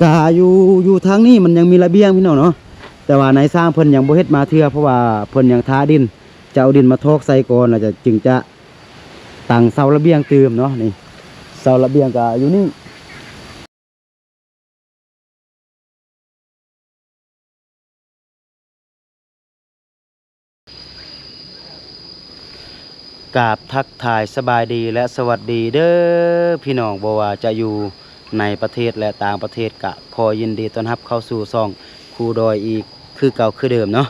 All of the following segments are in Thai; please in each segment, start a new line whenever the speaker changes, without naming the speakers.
กะอยู่ทางนี้มันยังมีระเบียงพี่น้องเนาะแต่ว่าในสร้างเพิ่นยังบ่เฮ็ดมาเทื่อเพราะว่าเพิ่นยังท้าดินจะเอาดินมาทอกใส่ก่อนแล้วจะจึงจะตั้งเสาระเบียงเติมเนาะนี่เสาระเบียงก็อยู่นี่กราบทักทายสบายดีและสวัสดีเด้อพี่น้องบ่ว่าจะอยู่ในประเทศและต่างประเทศกะขอยินดีต้อนรับเข้าสู่ช่องครูดอยอีกคือเก่าคือเดิมเนาะ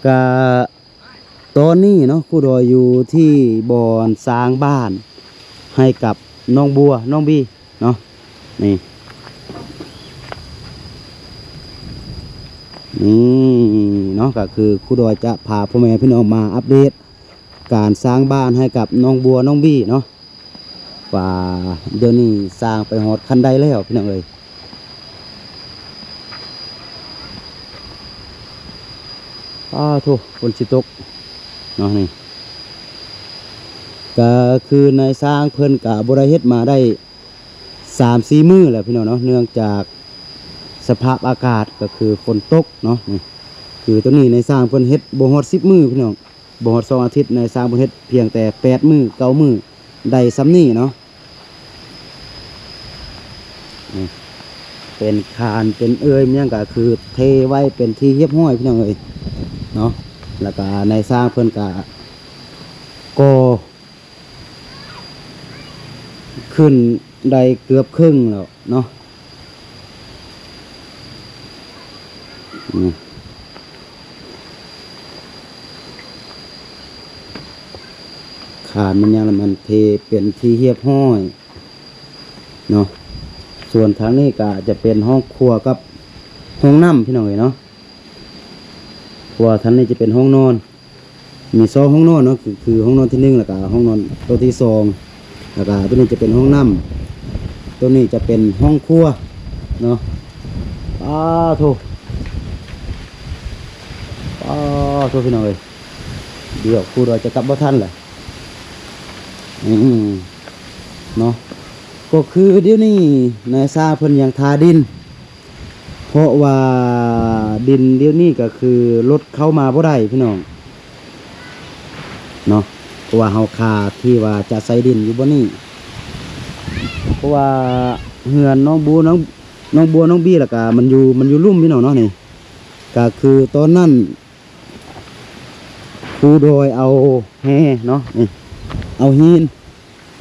กะตอนนี้เนาะครูดอยอยู่ที่บ่อนสร้างบ้านให้กับน้องบัวน้องบีเนาะนี่เนาะก็คือครูดอยจะพาพ่อแม่พี่น้องมาอัปเดตการสร้างบ้านให้กับน้องบัวน้องบีเนาะว่าเดี๋ยวนี้สร้างไปหอดคันใดแล้วพี่น้องเอ้ยโถฝนสิตกเนาะนี่ก็คือในสร้างเพิ่นกับบริเฮ็ดมาได้3-4 มื้อแหละพี่น้องเนาะเนื่องจากสภาพอากาศก็คือฝนตกเนาะนี่คือตัวนี้ในสร้างเพิ่นเฮ็ดบ่ฮอด10 มื้อพี่น้องบ่ฮอด2 อาทิตย์ในสร้างเพิ่นเฮ็ดเพียงแต่8 มื้อ9 มื้อได้ซ้ำนี้เนาะนี่เป็นคานเป็นเอ่ยมันก็คือเทไว้เป็นที่เรียบร้อยพี่น้องเอ้ยเนาะแล้วก็ในสร้างเพิ่นก็ขึ้นได้เกือบครึ่งแล้วเนาะขาดมันยังมันเทเป็นที่เรียบร้อยเนาะส่วนทางนี้ก็จะเป็นห้องครัวกับห้องน้ำพี่น้องเอ๋ยเนาะครัวทางนี้จะเป็นห้องนอนมี2 ห้องนอนเนาะคือห้องนอนที่1แล้วก็ห้องนอนตัวที่2แล้วก็ตัวนี้จะเป็นห้องน้ำตัวนี้จะเป็นห้องครัวเนาะโถพี่น้องเอ๋ยเดี๋ยวครูเราจะกลับบ้านท่านแหละเนาะก็คือเดี๋ยวนี้นายซาเพิ่นยังทาดินเพราะว่าดินเดี๋ยวนี้ก็คือรถเข้ามาบ่ได้พี่น้องเนาะเพราะว่าเฮาคาที่ว่าจะใส่ดินอยู่บ่นี่เพราะว่าเฮือนน้องบัวน้องบี้แล้วก็มันอยู่ลุ่มพี่น้องเนาะนี่ก็คือตอนนั้นครูโดยเอาแฮเนาะนี่เอาหิน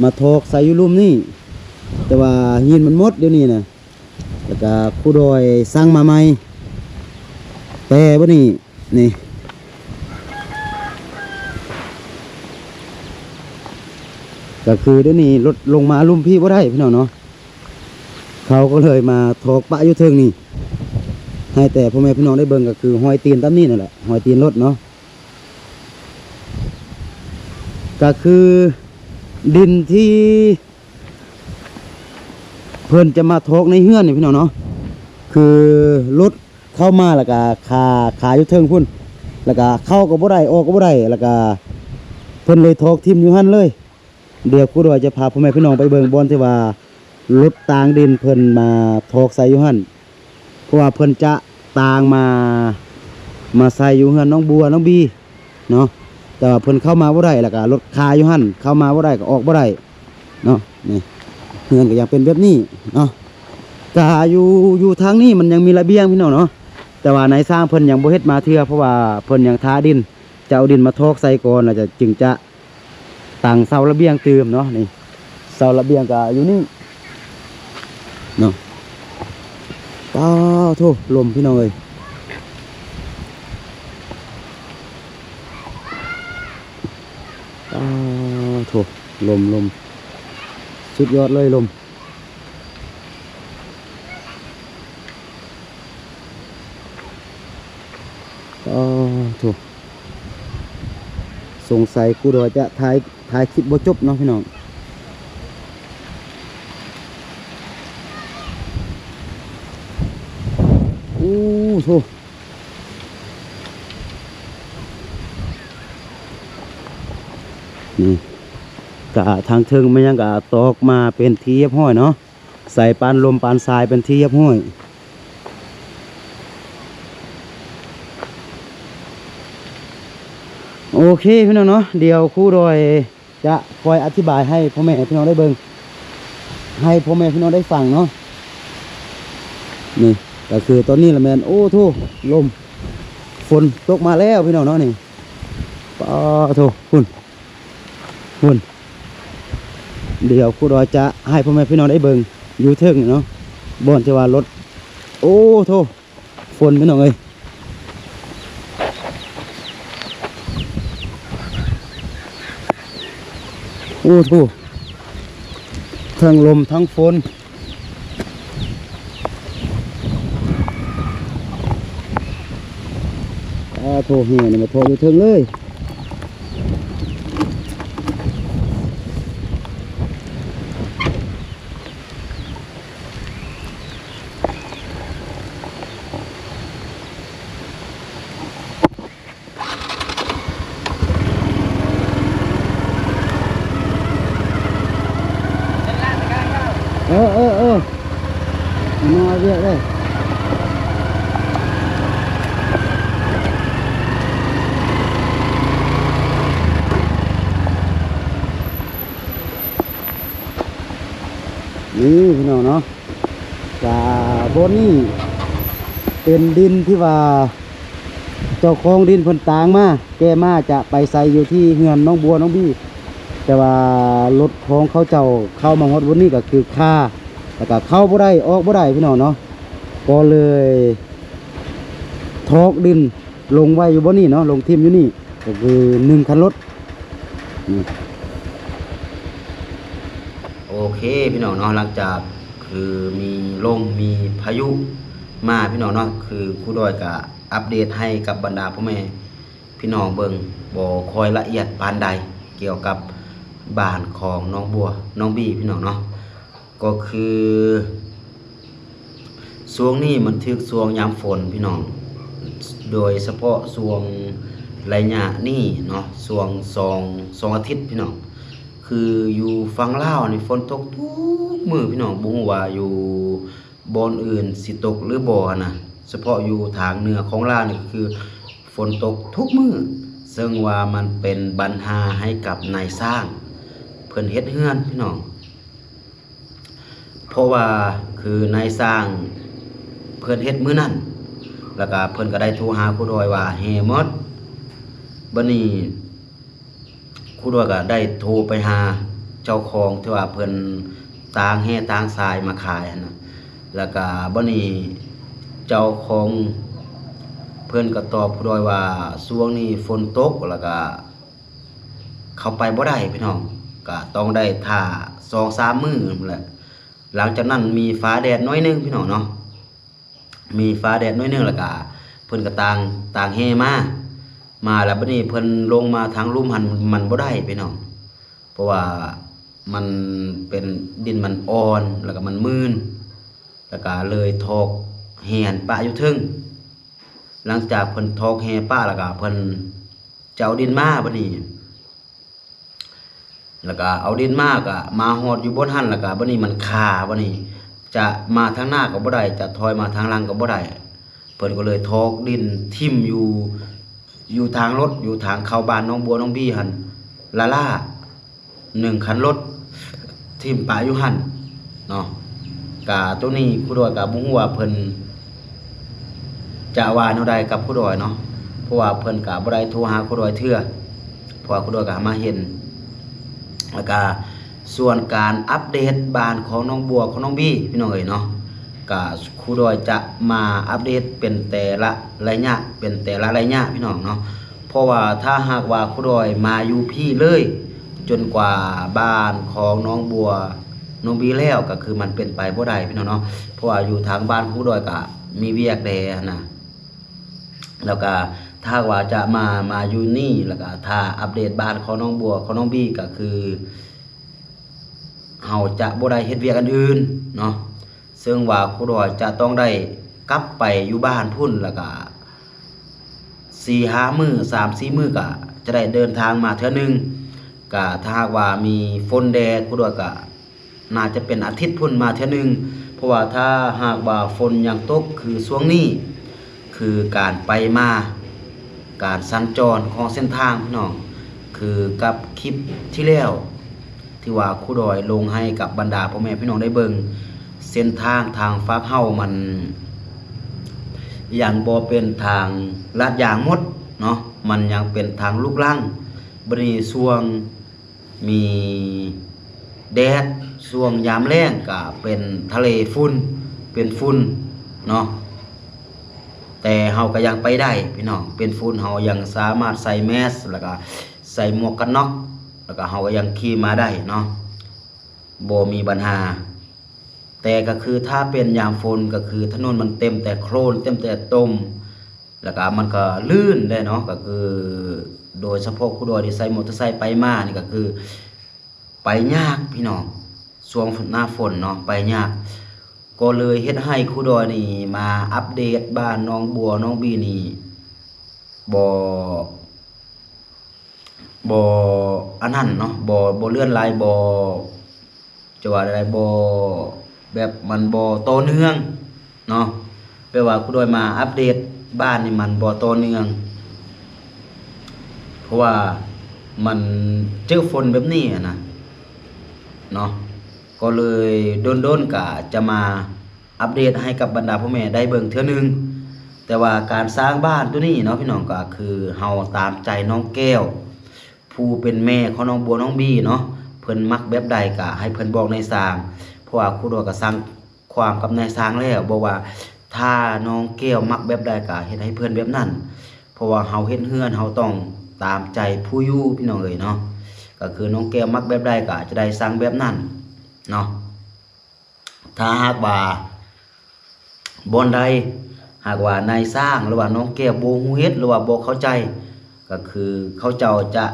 มาทอกใส่อยู่ลุ่มนี่แต่ว่าหินมันหมดเดี๋ยวนี้นะแล้วก็ครูโดยสร้างมาใหม่แต่บ่นี่ก็คือเดี๋ยวนี้รถลงมาลุ่มพี่บ่ได้พี่น้องเนาะเขาก็เลยมาทอกปะอยู่เทิงนี่ให้แต่พ่อแม่พี่น้องได้เบิ่งก็คือหอยตีนตามนี้นั่นแหละหอยตีนรถเนาะก็คือดินที่เพิ่นจะมาทอกในเฮือนนี่พี่น้องเนาะคือรถเข้ามาแล้วก็ขาอยู่เทิงพุ่นแล้วก็เข้าก็บ่ได้ออกก็บ่ได้แล้วก็เพิ่นเลยทอกทิ่มอยู่หั่นเลยเดี๋ยวครูดอยจะพาพ่อแม่พี่น้องไปเบิ่งบอนที่ว่ารถตางดินเพิ่นมาทอกใส่อยู่หั่นเพราะว่าเพิ่นจะตางมาใส่อยู่เฮือนน้องบัวน้องบีเนาะแต่ว่าเพิ่นเข้ามาบ่ได้แล้วก็รถคาอยู่หั่นเข้ามาบ่ได้ก็ออกบ่ได้เนาะนี่เฮือนก็ยังเป็นแบบนี้เนาะก็อยู่ทางนี้มันยังมีระเบียงพี่น้องเนาะแต่ว่าในสร้างเพิ่นยังบ่เฮ็ดมาเทื่อเพราะว่าเพิ่นยังท้าดินจะเอาดินมาทอกใส่ก่อนแล้วจะจึงจะตั้งเสาระเบียงเติมเนาะนี่เสาระเบียงก็อยู่นี่เนาะโถลมพี่น้องเอ้ยโถลมสุดยอดเลยลมโถสงสัยกูดอยจะถ่ายคลิปบ่จบเนาะพี่น้องโถนี่กะทางเทิงมันยังกะตอกมาเป็นทีเรียบร้อยเนาะ ใส่ปานลมปานทรายเป็นที่เรียบร้อยโอเคพี่น้องเนาะเดี๋ยวครูโดยจะคอยอธิบายให้พ่อแม่พี่น้องได้เบิ่งให้พ่อแม่พี่น้องได้ฟังเนาะนี่ก็คือตอนนี้ละแมนโอ้โธ่ลมฝนตกมาแล้วพี่น้องเนาะนี่ป้าโธ่คุณเดี๋ยวครูโดยจะให้พ่อแม่พี่น้องได้เบิ่งอยู่เทิงเนาะบ่อนจะว่ารถโอ้โธ่ฝนพี่น้องเอ้ยโอ้โธ่ทั้งลมทั้งฝนโทรเฮียนี่มาโทรอยู่เทิงเลยมาเรียกเลยนี่พี่น้องเนาะบนนี่เป็นดินที่ว่าเจ้าของดินเพิ่นตางมาแกมาจะไปใส่อยู่ที่เฮือนน้องบัวน้องบี้แต่ว่ารถของเขาเจ้าเข้ามาฮอดบนนี่ก็คือค่าแล้วก็เข้าบ่ได้ออกบ่ได้พี่น้องเนาะก็เลยทอกดินลงไว้อยู่บนนี่เนาะลงทิ่มอยู่นี่ก็คือ1คันรถโอเคพี่น้องเนาะหลังจากคือมีลมมีพายุมาพี่น้องเนาะคือครูดอยก็อัปเดตให้กับบรรดาพ่อแม่พี่น้องเบิ่งบ่ค่อยละเอียดปานใดเกี่ยวกับบ้านของน้องบัวน้องบี้พี่น้องเนาะก็คือช่วงนี้มันถึกช่วงยามฝนพี่น้องโดยเฉพาะช่วงระยะนี้เนาะช่วง2อาทิตย์พี่น้องคืออยู่ฝั่งลาวนี่ฝนตกทุกมื้อพี่น้องบ่ฮู้ว่าอยู่บ่อนอื่นสิตกหรือบ่นะเฉพาะอยู่ทางเหนือของลาวนี่คือฝนตกทุกมื้อซึ่งว่ามันเป็นปัญหาให้กับนายสร้างเพิ่นเฮ็ดเฮือนพี่น้องเพราะว่าคือนายสร้างเพิ่นเฮ็ดมื้อนั้นแล้วก็เพิ่นก็ได้โทรหาครูดอยว่าแห่หมดบัดนี้ครูดอยก็ได้โทรไปหาเจ้าของที่ว่าเพิ่นตางแห่ตางทรายมาขายนะแล้วก็บัดนี้เจ้าของเพิ่นก็ตอบครูดอยว่าช่วงนี้ฝนตกแล้วก็เข้าไปบ่ได้พี่น้องก็ต้องได้ท่า 2-3 มื้อนั่นแหละหลังจากนั้นมีฟ้าแดดน้อยนึงพี่น้องเนาะมีฟ้าแดดน้อยนึงแล้วก็เพิ่นก็ต่างแห่มาแล้วบัดนี้เพิ่นลงมาทางลุ่มหันมันบ่ได้พี่น้องเพราะว่ามันเป็นดินมันอ่อนแล้วก็มันมืนแล้วก็เลยทอกแห่นปะอยู่เทิงหลังจากเพิ่นทอกแห่ปะแล้วก็เพิ่นจะเอาดินมาบัดนี้แล้วก็เอาดินมาก็มาฮอดอยู่บนหันแล้วก็บัดนี้มันคาบัดนี้จะมาทางหน้าก็บ่ได้จะถอยมาทางหลังก็บ่ได้เพิ่นก็เลยทอกดินทิ่มอยู่ทางรถอยู่ทางเข้าบ้านน้องบัวน้องบี้หั่นล่า1คันรถทิ่มปะอยู่หั่นเนาะกะตัวนี้ครูดอยก็บ่ฮู้ว่าเพิ่นจะว่าแนวใดกับครูดอยเนาะเพราะว่าเพิ่นก็บ่ได้โทรหาครูดอยเทื่อเพราะว่าครูดอยก็มาเห็นแล้วก็ส่วนการอัปเดตบ้านของน้องบัวของน้องบี้พี่น้องเอ๋ยเนาะก็ครูดอยจะมาอัปเดตเป็นแต่ละระยะพี่น้องเนาะเพราะว่าถ้าหากว่าครูดอยมาอยู่พี่เลยจนกว่าบ้านของน้องบัวน้องบี้แล้วก็คือมันเป็นไปบ่ได้พี่น้องเนาะเพราะว่าอยู่ทางบ้านครูดอยก็มีเวียกแดนะแล้วก็ถ้าว่าจะมาอยู่นี่แล้วก็ถ้าอัปเดตบ้านของน้องบัวของน้องบี้ก็คือเฮาจะบ่ได้เฮ็ดเวียกอันอื่นเนาะซึ่งว่าครูดอยจะต้องได้กลับไปอยู่บ้านพุ่นแล้วก็4-5 มื้อ 3-4 มื้อก็จะได้เดินทางมาเทื่อนึงก็ถ้าหากว่ามีฝนแดดครูดอยก็ น่าจะเป็นอาทิตย์พุ่นมาเทื่อนึงเพราะว่าถ้าหากว่าฝนยังตกคือช่วงนี้คือการไปมาการสัญจรของเส้นทางพี่น้องคือกับคลิปที่แล้วที่ว่าครูดอยลงให้กับบรรดาพ่อแม่พี่น้องได้เบิ่งเส้นทางทางฝากเฮามันยังบ่เป็นทางลาดยางหมดเนาะมันยังเป็นทางลูกรังบัดนี้ช่วงมีแดดช่วงยามแล้งก็เป็นทะเลฝุ่นเป็นฝุ่นเนาะแต่เฮาก็ยังไปได้พี่น้องเป็นฝุ่นเฮายังสามารถใส่แมสแล้วก็ใส่หมวกกันน็อกแล้วก็เฮาก็ยังขี่มาได้เนาะบ่มีปัญหาแต่ก็คือถ้าเป็นยามฝนก็คือถนนมันเต็มแต่โคลนเต็มแต่ตมแล้วก็มันก็ลื่นได้เนาะก็คือโดยเฉพาะครูดอยที่ใส่มอเตอร์ไซค์ไปมานี่ก็คือไปยากพี่น้องช่วงหน้าฝนเนาะไปยากก็เลยเฮ็ดให้ครูดอยนี่มาอัปเดตบ้านน้องบัวน้องบีนี่บ่อันนั้นเนาะบ่เลื่อนลายบ่จะว่าอะไรบ่แบบมันบ่ต่อเนื่องเนาะแปลว่าครูดอยมาอัปเดตบ้านนี่มันบ่ต่อเนื่องเพราะว่ามันเจอฝนแบบนี้นะเนาะก็เลยโดนๆก็จะมาอัปเดตให้กับบรรดาพ่อแม่ได้เบิ่งเทื่อนึงแต่ว่าการสร้างบ้านตัวนี้เนาะพี่น้องก็คือเฮาตามใจน้องแก้วผู้เป็นแม่ของน้องบัวน้องบีเนาะเพิ่นมักแบบใดก็ให้เพิ่นบอกในสร้างเพราะว่าครูดอยก็สร้างความกับนายสร้างแล้วบอกว่าถ้าน้องแก้วมักแบบใดก็เฮ็ดให้เพิ่นแบบนั้นเพราะว่าเฮาเฮ็ดเฮือนเฮาต้องตามใจผู้อยู่พี่น้องเอ้ยเนาะก็คือน้องแก้วมักแบบใดก็จะได้สร้างแบบนั้นเนาะถ้าหากว่าบ่อนใดหากว่านายสร้างหรือว่าน้องแก้วบ่ฮู้เฮ็ดหรือว่าบ่เข้าใจก็คือเขาเจ้าจะ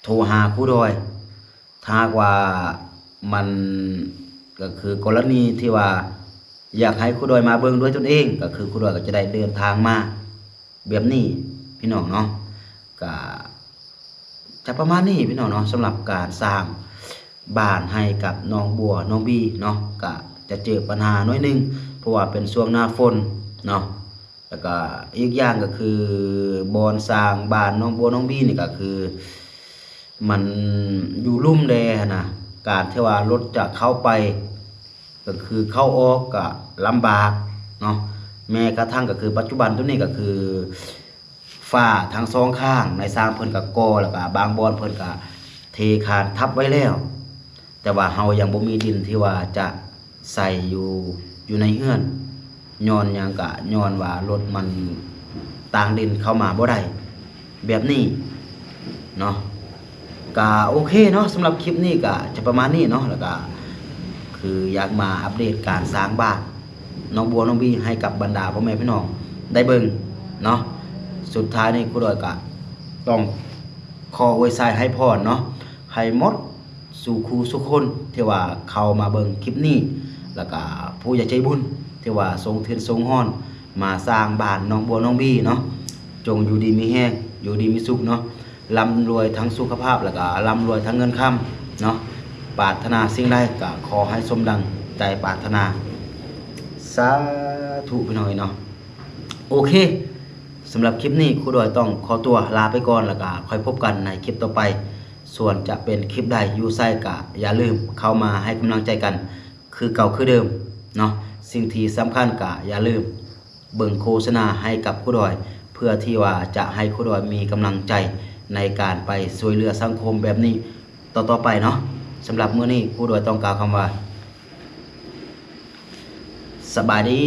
โทรหาครูดอยถ้าหากว่ามันก็คือกรณีที่ว่าอยากให้ครูดอยมาเบิ่งด้วยตนเองก็คือครูดอยก็จะได้เดินทางมาแบบนี้พี่น้องเนาะก็จะประมาณนี้พี่น้องเนาะสำหรับการสร้างบ้านให้กับน้องบัวน้องบีเนาะก็จะเจอปัญหาน้อยนึงเพราะว่าเป็นช่วงหน้าฝนเนาะแล้วก็อีกอย่างก็คือบอนสร้างบ้านน้องบัวน้องบีนี่ก็คือมันอยู่ลุ่มแดนะการที่ว่ารถจะเข้าไปก็คือเข้าออกก็ลำบากเนาะแม้กระทั่งก็คือปัจจุบันตัวนี้ก็คือฝ้าทั้งสองข้างในสร้างเพิ่นก็ก่อแล้วก็บางบอนเพิ่นก็เทคานทับไว้แล้วแต่ว่าเฮายังบ่มีดินที่ว่าจะใส่อยู่ในเฮือนย้อนหยังก็ย้อนว่ารถมันต่างดินเข้ามาบ่ได้แบบนี้เนาะก็โอเคเนาะสำหรับคลิปนี้ก็จะประมาณนี้เนาะแล้วก็คืออยากมาอัปเดตการสร้างบ้านน้องบัวน้องบีให้กับบรรดาพ่อแม่พี่น้องได้เบิ่งเนาะสุดท้ายนี้ครูดอยก็ต้องขออวยพรให้พรเนาะให้หมดสู่ครูสุกคนที่ว่าเข้ามาเบิ่งคลิปนี้แล้วก็ผู้ใหญ่ใจบุญที่ว่าทรงเทียนทรงฮ้อนมาสร้างบ้านน้องบัวน้องบีเนาะจงอยู่ดีมีแห้งอยู่ดีมีสุขเนาะร่ำรวยทั้งสุขภาพแล้วก็ร่ำรวยทั้งเงินคำเนาะปรารถนาสิ่งใดก็ขอให้สมดังใจปรารถนาสาธุพี่น้อยเนาะโอเคสำหรับคลิปนี้ครูดอยต้องขอตัวลาไปก่อนแล้วก็ค่อยพบกันในคลิปต่อไปส่วนจะเป็นคลิปใดอยู่ไซก็อย่าลืมเข้ามาให้กำลังใจกันคือเก่าคือเดิมเนาะสิ่งที่สำคัญก็อย่าลืมเบิ่งโฆษณาให้กับครูดอยเพื่อที่ว่าจะให้ครูดอยมีกำลังใจในการไปช่วยเหลือสังคมแบบนี้ต่อไปเนาะสำหรับมื้อนี้ครูดอยต้องกล่าวคำว่าสบายดี